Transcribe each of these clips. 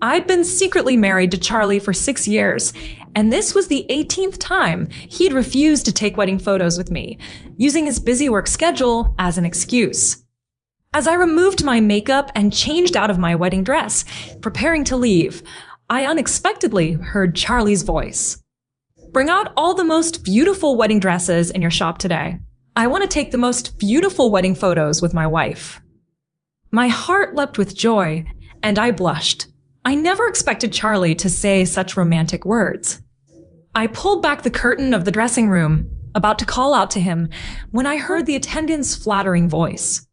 I'd been secretly married to Charlie for 6 years, and this was the 18th time he'd refused to take wedding photos with me, using his busy work schedule as an excuse. As I removed my makeup and changed out of my wedding dress, preparing to leave, I unexpectedly heard Charlie's voice. "Bring out all the most beautiful wedding dresses in your shop today. I want to take the most beautiful wedding photos with my wife." My heart leapt with joy, and I blushed. I never expected Charlie to say such romantic words. I pulled back the curtain of the dressing room, about to call out to him, when I heard the attendant's flattering voice.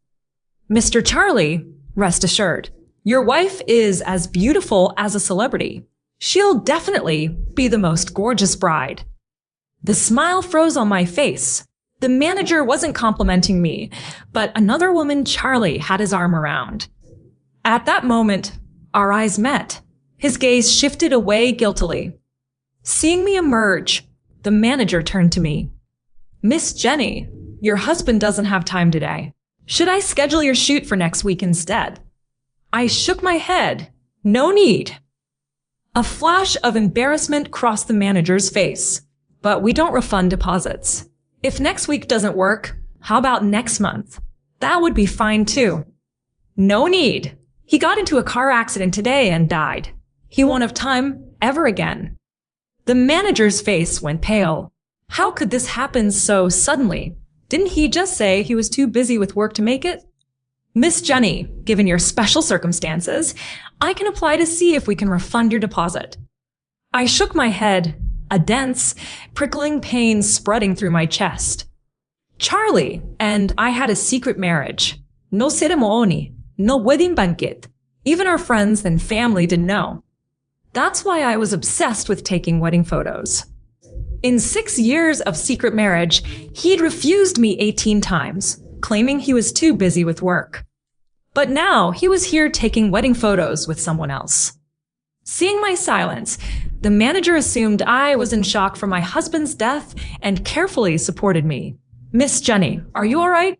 "Mr. Charlie, rest assured, your wife is as beautiful as a celebrity. She'll definitely be the most gorgeous bride." The smile froze on my face. The manager wasn't complimenting me, but another woman Charlie had his arm around. At that moment, our eyes met. His gaze shifted away guiltily. Seeing me emerge, the manager turned to me. "Miss Jenny, your husband doesn't have time today. Should I schedule your shoot for next week instead?" I shook my head. "No need." A flash of embarrassment crossed the manager's face. "But we don't refund deposits. If next week doesn't work, how about next month? That would be fine too." "No need. He got into a car accident today and died. He won't have time ever again." The manager's face went pale. How could this happen so suddenly? Didn't he just say he was too busy with work to make it? "Miss Jenny, given your special circumstances, I can apply to see if we can refund your deposit." I shook my head, a dense, prickling pain spreading through my chest. Charlie and I had a secret marriage. No ceremony, no wedding banquet. Even our friends and family didn't know. That's why I was obsessed with taking wedding photos. In 6 years of secret marriage, he'd refused me 18 times, claiming he was too busy with work. But now he was here taking wedding photos with someone else. Seeing my silence, the manager assumed I was in shock from my husband's death and carefully supported me. "Miss Jenny, are you all right?"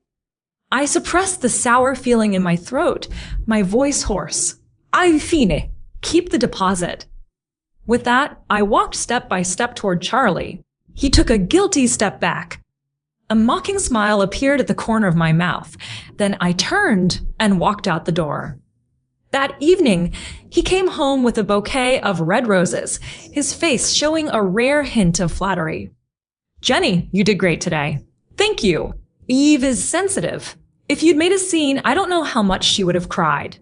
I suppressed the sour feeling in my throat, my voice hoarse. "Ay fine, keep the deposit." With that, I walked step by step toward Charlie. He took a guilty step back. A mocking smile appeared at the corner of my mouth. Then I turned and walked out the door. That evening, he came home with a bouquet of red roses, his face showing a rare hint of flattery. "Jenny, you did great today." "Thank you. Eve is sensitive. If you'd made a scene, I don't know how much she would have cried."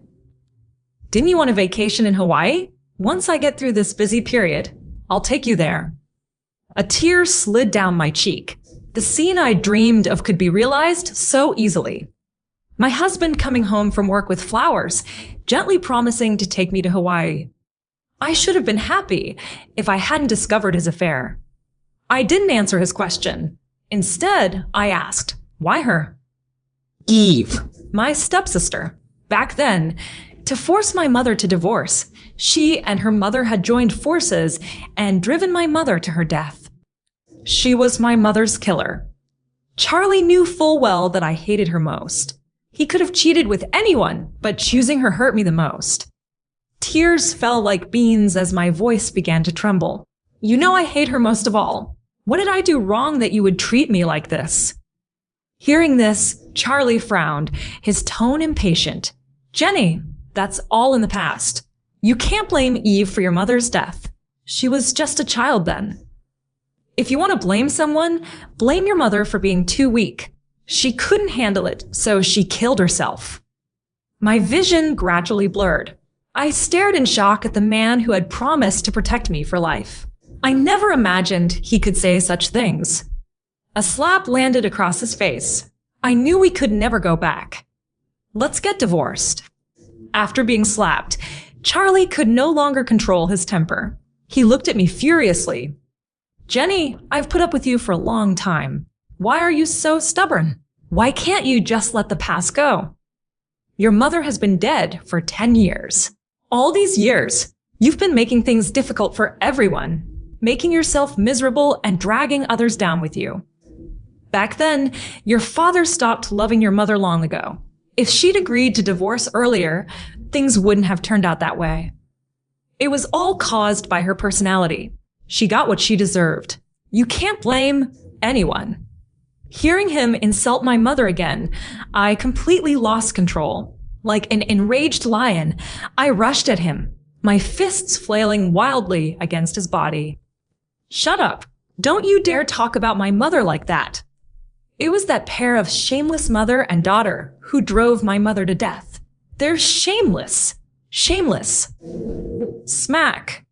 "Didn't you want a vacation in Hawaii? Once I get through this busy period, I'll take you there." A tear slid down my cheek. The scene I dreamed of could be realized so easily. My husband coming home from work with flowers, gently promising to take me to Hawaii. I should have been happy if I hadn't discovered his affair. I didn't answer his question. Instead, I asked, "Why her?" "Eve, my stepsister. Back then, to force my mother to divorce, she and her mother had joined forces and driven my mother to her death. She was my mother's killer. Charlie knew full well that I hated her most. He could have cheated with anyone, but choosing her hurt me the most." Tears fell like beans as my voice began to tremble. "You know I hate her most of all. What did I do wrong that you would treat me like this?" Hearing this, Charlie frowned, his tone impatient. "Jenny, that's all in the past. You can't blame Eve for your mother's death. She was just a child then. If you want to blame someone, blame your mother for being too weak. She couldn't handle it, so she killed herself." My vision gradually blurred. I stared in shock at the man who had promised to protect me for life. I never imagined he could say such things. A slap landed across his face. I knew we could never go back. "Let's get divorced." After being slapped, Charlie could no longer control his temper. He looked at me furiously. "Jenny, I've put up with you for a long time. Why are you so stubborn? Why can't you just let the past go? Your mother has been dead for 10 years. All these years, you've been making things difficult for everyone, making yourself miserable and dragging others down with you. Back then, your father stopped loving your mother long ago. If she'd agreed to divorce earlier, things wouldn't have turned out that way. It was all caused by her personality. She got what she deserved. You can't blame anyone. Hearing him insult my mother again, I completely lost control. Like an enraged lion, I rushed at him, my fists flailing wildly against his body. Shut up. Don't you dare talk about my mother like that. It was that pair of shameless mother and daughter who drove my mother to death. They're shameless. Shameless. Smack.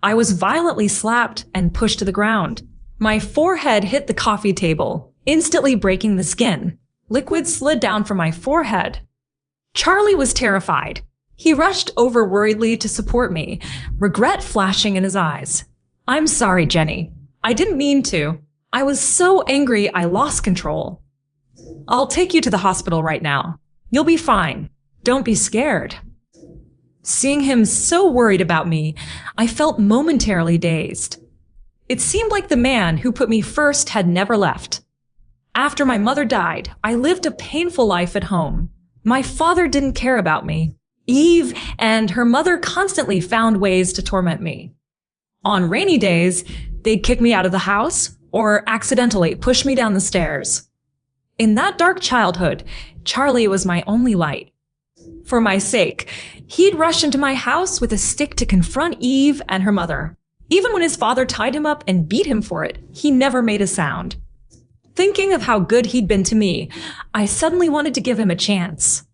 I was violently slapped and pushed to the ground. My forehead hit the coffee table, instantly breaking the skin. Liquid slid down from my forehead. Charlie was terrified. He rushed over worriedly to support me, regret flashing in his eyes. I'm sorry, Jenny. I didn't mean to. I was so angry I lost control. I'll take you to the hospital right now. You'll be fine. Don't be scared. Seeing him so worried about me, I felt momentarily dazed. It seemed like the man who put me first had never left. After my mother died, I lived a painful life at home. My father didn't care about me. Eve and her mother constantly found ways to torment me. On rainy days, they'd kick me out of the house or accidentally push me down the stairs. In that dark childhood, Charlie was my only light. For my sake, he'd rush into my house with a stick to confront Eve and her mother. Even when his father tied him up and beat him for it, he never made a sound. Thinking of how good he'd been to me, I suddenly wanted to give him a chance.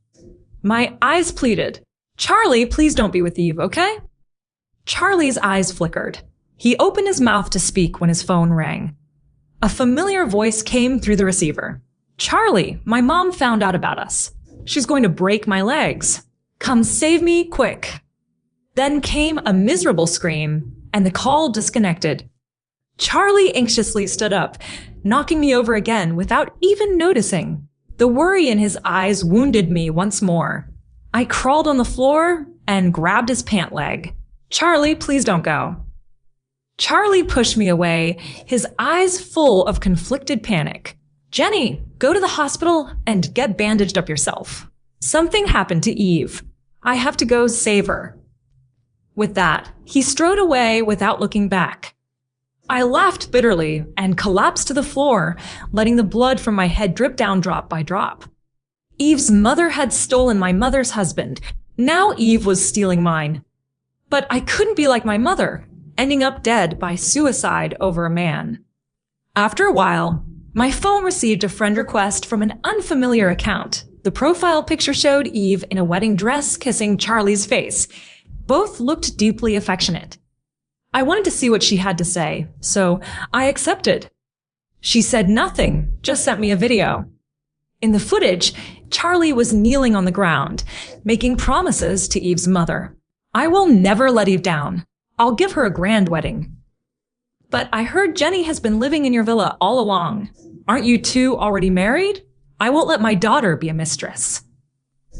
My eyes pleaded, Charlie, please don't be with Eve, okay? Charlie's eyes flickered. He opened his mouth to speak when his phone rang. A familiar voice came through the receiver. Charlie, my mom found out about us. She's going to break my legs. Come save me, quick. Then came a miserable scream, and the call disconnected. Charlie anxiously stood up, knocking me over again without even noticing. The worry in his eyes wounded me once more. I crawled on the floor and grabbed his pant leg. Charlie, please don't go. Charlie pushed me away, his eyes full of conflicted panic. Jenny, go to the hospital and get bandaged up yourself. Something happened to Eve. I have to go save her. With that, he strode away without looking back. I laughed bitterly and collapsed to the floor, letting the blood from my head drip down drop by drop. Eve's mother had stolen my mother's husband. Now Eve was stealing mine. But I couldn't be like my mother, ending up dead by suicide over a man. After a while, my phone received a friend request from an unfamiliar account. The profile picture showed Eve in a wedding dress kissing Charlie's face. Both looked deeply affectionate. I wanted to see what she had to say, so I accepted. She said nothing, just sent me a video. In the footage, Charlie was kneeling on the ground, making promises to Eve's mother. I will never let Eve down. I'll give her a grand wedding. But I heard Jenny has been living in your villa all along. Aren't you two already married? I won't let my daughter be a mistress.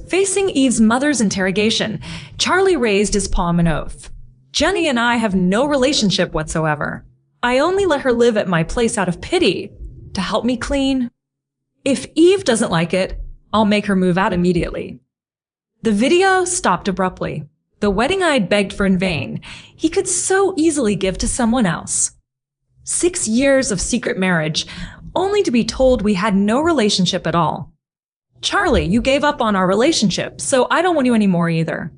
Facing Eve's mother's interrogation, Charlie raised his palm in oath. Jenny and I have no relationship whatsoever. I only let her live at my place out of pity, to help me clean. If Eve doesn't like it, I'll make her move out immediately. The video stopped abruptly. The wedding I'd begged for in vain, he could so easily give to someone else. 6 years of secret marriage, only to be told we had no relationship at all. Charlie, you gave up on our relationship, so I don't want you anymore either.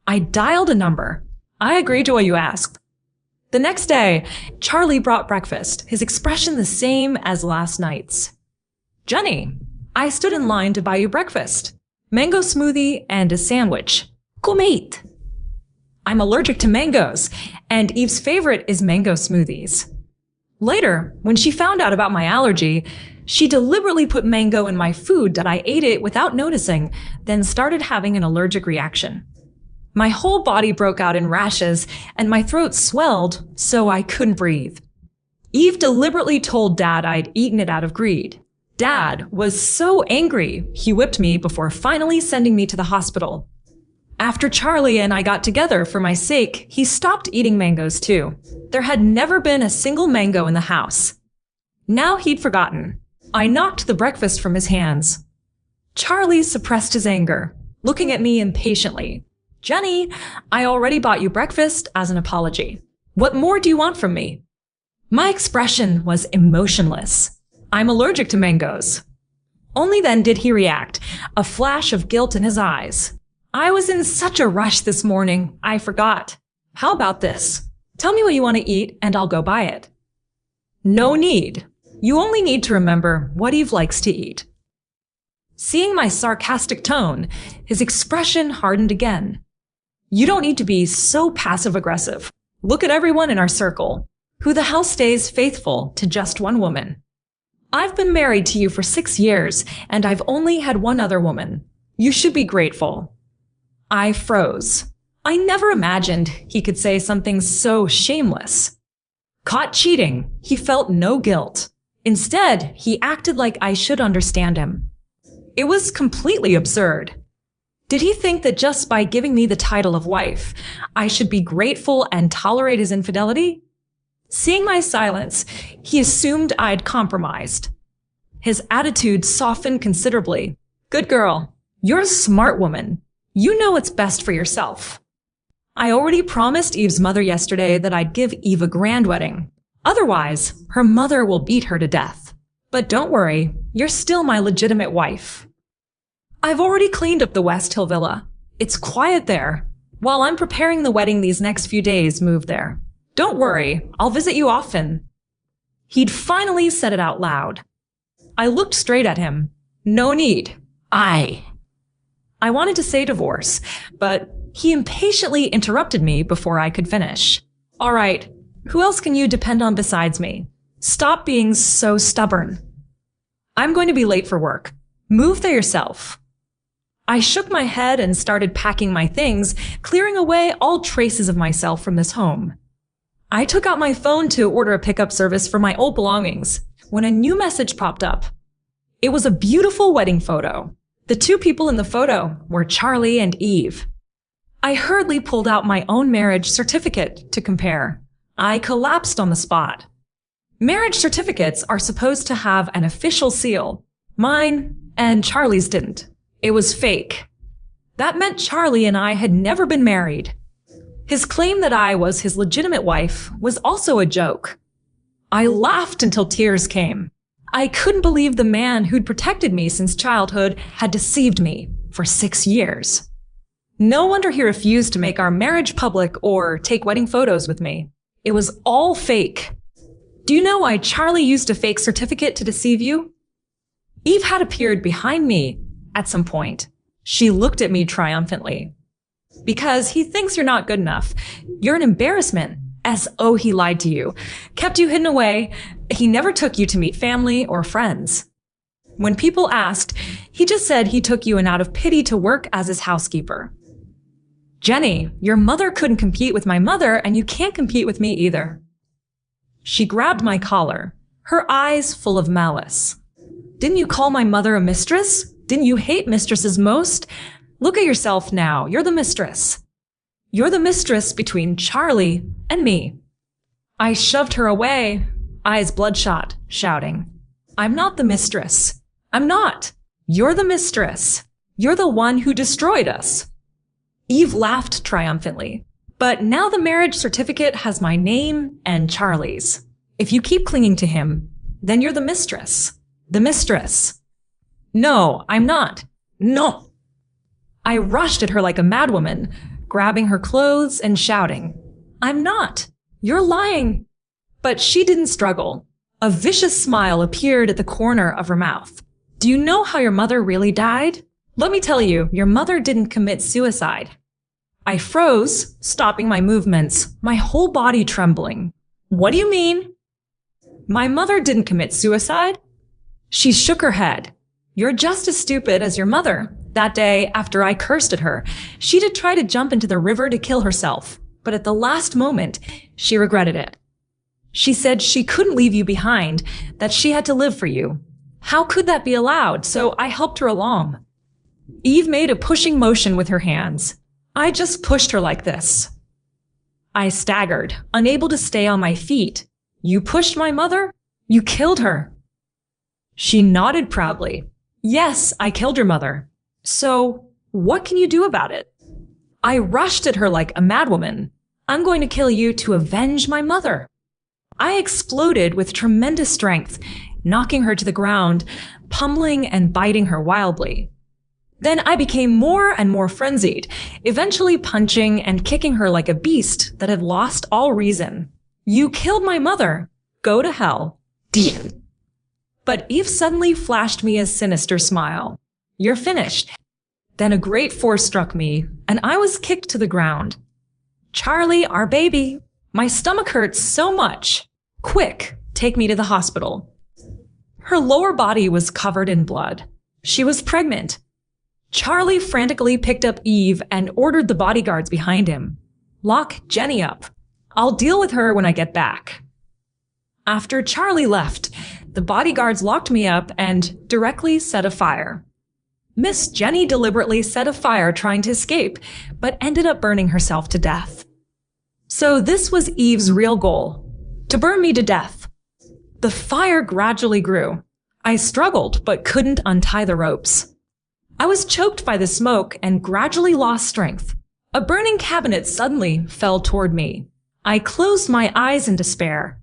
I dialed a number. I agreed to what you asked. The next day, Charlie brought breakfast, his expression the same as last night's. Jenny, I stood in line to buy you breakfast. Mango smoothie and a sandwich. Come eat. I'm allergic to mangoes, and Eve's favorite is mango smoothies. Later, when she found out about my allergy, she deliberately put mango in my food that I ate it without noticing, then started having an allergic reaction. My whole body broke out in rashes, and my throat swelled, so I couldn't breathe. Eve deliberately told Dad I'd eaten it out of greed. Dad was so angry, he whipped me before finally sending me to the hospital. After Charlie and I got together for my sake, he stopped eating mangoes too. There had never been a single mango in the house. Now he'd forgotten. I knocked the breakfast from his hands. Charlie suppressed his anger, looking at me impatiently. Jenny, I already bought you breakfast as an apology. What more do you want from me? My expression was emotionless. I'm allergic to mangoes. Only then did he react, a flash of guilt in his eyes. I was in such a rush this morning, I forgot. How about this? Tell me what you want to eat and I'll go buy it. No need. You only need to remember what Eve likes to eat. Seeing my sarcastic tone, his expression hardened again. You don't need to be so passive-aggressive. Look at everyone in our circle. Who the hell stays faithful to just one woman? I've been married to you for 6 years, and I've only had one other woman. You should be grateful. I froze. I never imagined he could say something so shameless. Caught cheating, he felt no guilt. Instead, he acted like I should understand him. It was completely absurd. Did he think that just by giving me the title of wife, I should be grateful and tolerate his infidelity? Seeing my silence, he assumed I'd compromised. His attitude softened considerably. Good girl. You're a smart woman. You know what's best for yourself. I already promised Eve's mother yesterday that I'd give Eve a grand wedding. Otherwise, her mother will beat her to death. But don't worry, you're still my legitimate wife. I've already cleaned up the West Hill Villa. It's quiet there. While I'm preparing the wedding these next few days, move there. Don't worry, I'll visit you often. He'd finally said it out loud. I looked straight at him. No need. I wanted to say divorce, but he impatiently interrupted me before I could finish. All right, who else can you depend on besides me? Stop being so stubborn. I'm going to be late for work. Move there yourself. I shook my head and started packing my things, clearing away all traces of myself from this home. I took out my phone to order a pickup service for my old belongings when a new message popped up. It was a beautiful wedding photo. The two people in the photo were Charlie and Eve. I hurriedly pulled out my own marriage certificate to compare. I collapsed on the spot. Marriage certificates are supposed to have an official seal. Mine and Charlie's didn't. It was fake. That meant Charlie and I had never been married. His claim that I was his legitimate wife was also a joke. I laughed until tears came. I couldn't believe the man who'd protected me since childhood had deceived me for 6 years. No wonder he refused to make our marriage public or take wedding photos with me. It was all fake. Do you know why Charlie used a fake certificate to deceive you? Eve had appeared behind me at some point. She looked at me triumphantly. Because he thinks you're not good enough. You're an embarrassment. S.O. he lied to you. Kept you hidden away. He never took you to meet family or friends. When people asked, he just said he took you in out of pity to work as his housekeeper. Jenny, your mother couldn't compete with my mother, and you can't compete with me either. She grabbed my collar, her eyes full of malice. Didn't you call my mother a mistress? Didn't you hate mistresses most? Look at yourself now. You're the mistress. You're the mistress between Charlie and me. I shoved her away, eyes bloodshot, shouting, I'm not the mistress. I'm not. You're the mistress. You're the one who destroyed us. Eve laughed triumphantly. But now the marriage certificate has my name and Charlie's. If you keep clinging to him, then you're the mistress. The mistress. No, I'm not. No. I rushed at her like a madwoman, grabbing her clothes and shouting, I'm not. You're lying. But she didn't struggle. A vicious smile appeared at the corner of her mouth. Do you know how your mother really died? Let me tell you, your mother didn't commit suicide. I froze, stopping my movements, my whole body trembling. What do you mean? My mother didn't commit suicide? She shook her head. You're just as stupid as your mother. That day, after I cursed at her, she did try to jump into the river to kill herself, but at the last moment, she regretted it. She said she couldn't leave you behind, that she had to live for you. How could that be allowed? So I helped her along. Eve made a pushing motion with her hands. I just pushed her like this. I staggered, unable to stay on my feet. You pushed my mother? You killed her. She nodded proudly. Yes, I killed your mother. So, what can you do about it? I rushed at her like a madwoman. I'm going to kill you to avenge my mother. I exploded with tremendous strength, knocking her to the ground, pummeling and biting her wildly. Then I became more and more frenzied, eventually punching and kicking her like a beast that had lost all reason. You killed my mother. Go to hell. Deep. But Eve suddenly flashed me a sinister smile. You're finished. Then a great force struck me, and I was kicked to the ground. Charlie, our baby. My stomach hurts so much. Quick, take me to the hospital. Her lower body was covered in blood. She was pregnant. Charlie frantically picked up Eve and ordered the bodyguards behind him. Lock Jenny up. I'll deal with her when I get back. After Charlie left, the bodyguards locked me up and directly set a fire. Miss Jenny deliberately set a fire trying to escape, but ended up burning herself to death. So this was Eve's real goal, to burn me to death. The fire gradually grew. I struggled, but couldn't untie the ropes. I was choked by the smoke and gradually lost strength. A burning cabinet suddenly fell toward me. I closed my eyes in despair.